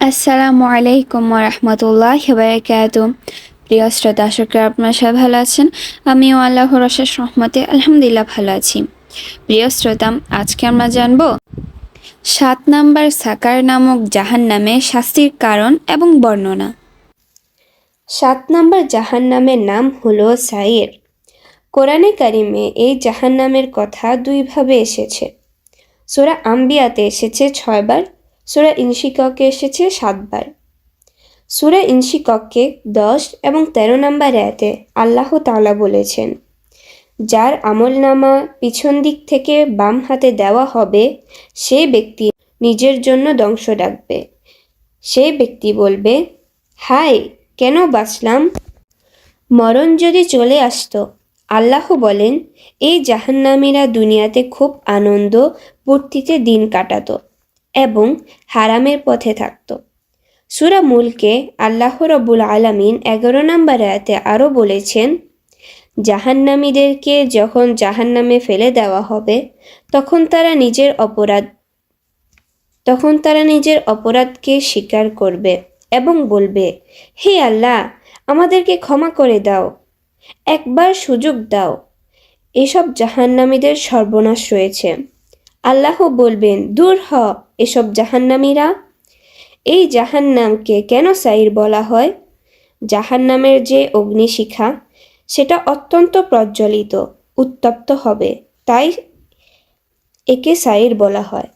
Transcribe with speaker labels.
Speaker 1: আসসালামু আলাইকুম ওয়া বারাকাতুহু। প্রিয় শ্রোতা, আশা করি আপনারা সবাই ভালো আছেন। আমিও আল্লাহর অশেষ রহমতে আলহামদুলিল্লাহ ভালো আছি। প্রিয় শ্রোতা, আজকে আমরা জানব 7 নাম্বার সাকার নামক জাহান্নামে শাস্তির কারণ এবং বর্ণনা।
Speaker 2: 7 নম্বর জাহান্নামের নাম হলো সাইর। কোরআনে কারিমে এই জাহান্নামের কথা দুইভাবে এসেছে। সূরা আম্বিয়াতে এসেছে 6 বার, সূরা ইনশিককে এসেছে 7 বার। সূরা ইনশিককে 10 এবং 13 নম্বর আয়াতে আল্লাহ তাআলা বলেছেন, যার আমলনামা পিছন দিক থেকে বাম হাতে দেওয়া হবে সে ব্যক্তি নিজের জন্য ধ্বংস ডাকবে। সেই ব্যক্তি বলবে, হায়, কেন বাঁচলাম? মরণ যদি চলে আসতো। আল্লাহ বলেন, এই জাহান্নামীরা দুনিয়াতে খুব আনন্দ ফুর্তিতে দিন কাটাতো এবং হারামের পথে থাকতো। সূরা মুলকে আল্লাহ রাব্বুল আলামিন 11 নম্বর আয়াতে আরও বলেছেন, জাহান্নামীদেরকে যখন জাহান্নামে ফেলে দেওয়া হবে তখন তারা নিজের অপরাধকে স্বীকার করবে এবং বলবে, হে আল্লাহ, আমাদেরকে ক্ষমা করে দাও, একবার সুযোগ দাও। এসব জাহান্নামীদের সর্বনাশ রয়েছে। আল্লাহ বলবেন, দূর হ এসব জাহান্নামীরা। এই জাহান্নামকে কেন সাইর বলা হয়? জাহান্নামের যে অগ্নিশিখা সেটা অত্যন্ত প্রজ্বলিত, উত্তপ্ত হবে, তাই একে সাইর বলা হয়।